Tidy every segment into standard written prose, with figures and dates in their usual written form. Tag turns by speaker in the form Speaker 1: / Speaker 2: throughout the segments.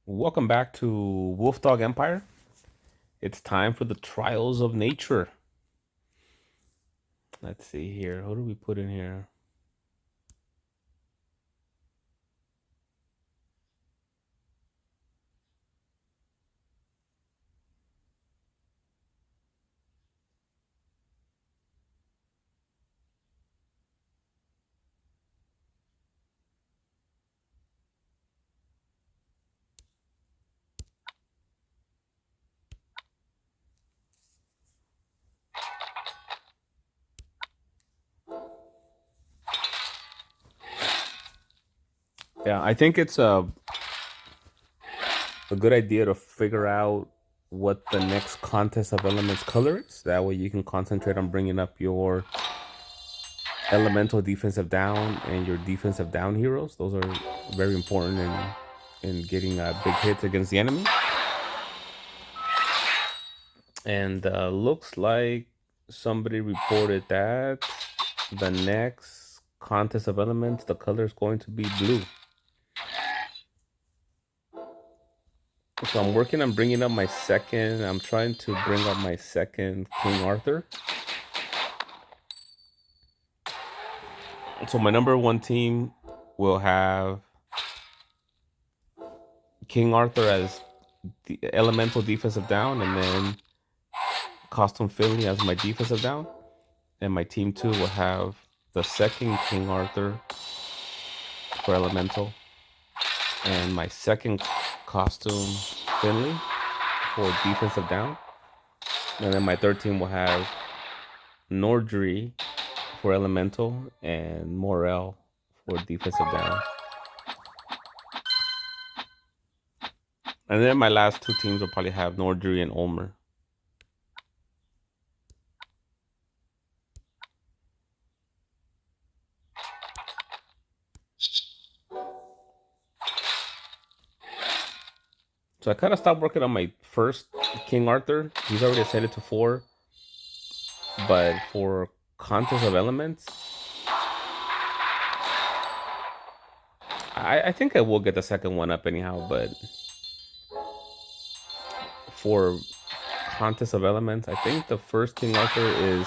Speaker 1: Welcome back to Wolfdog Empire. It's time for the trials of nature. Let's see here. Who do we put in here? Yeah, I think it's a good idea to figure out what the next contest of elements color is. That way you can concentrate on bringing up your elemental defensive down and your defensive down heroes. Those are very important in getting big hits against the enemy. And looks like somebody reported that the next contest of elements, the color is going to be blue. So I'm working on bringing up my second. I'm trying to bring up my second King Arthur. So my number one team will have King Arthur as the elemental defensive down, and then Costume Finley as my defensive down. And my team two will have the second King Arthur for elemental, and my second Costume Finley for defensive down. And then my third team will have Nordry for elemental and Morel for defensive down. And then my last two teams will probably have Nordry and Ulmer. So I kind of stopped working on my first King Arthur. He's already ascended to 4. But for Contest of Elements, I think I will get the second one up anyhow. But for Contest of Elements, I think the first King Arthur is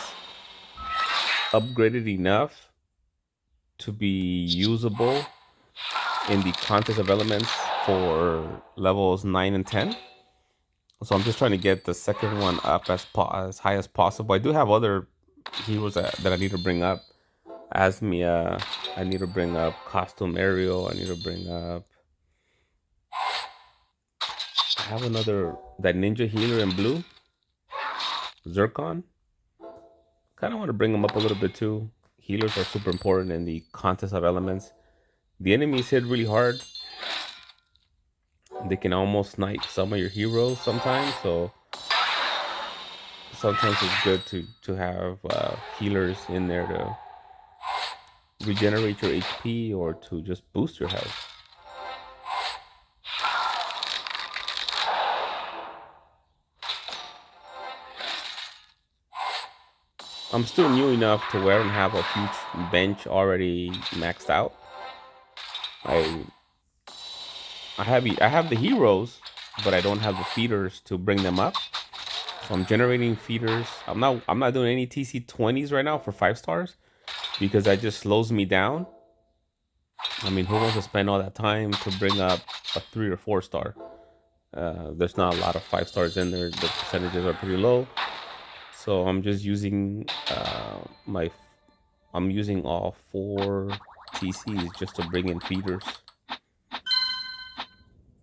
Speaker 1: upgraded enough to be usable in the Contest of Elements for levels 9 and 10. So I'm just trying to get the second one up as high as possible. I do have other heroes that I need to bring up. Asmia, I need to bring up Costume Ariel. I need to bring up... I have another, that ninja healer in blue, Zircon. Kind of want to bring them up a little bit too. Healers are super important in the Contest of Elements. The enemies hit really hard. They can almost snipe some of your heroes sometimes, so sometimes it's good to have healers in there to regenerate your HP or to just boost your health. I'm still new enough to where I don't have a huge bench already maxed out. I have the heroes, but I don't have the feeders to bring them up. So I'm generating feeders. I'm not doing any TC20s right now for 5 stars because that just slows me down. I mean, who wants to spend all that time to bring up a 3 or 4 star? There's not a lot of 5 stars in there. The percentages are pretty low. So I'm just using I'm using all 4 TCs just to bring in feeders.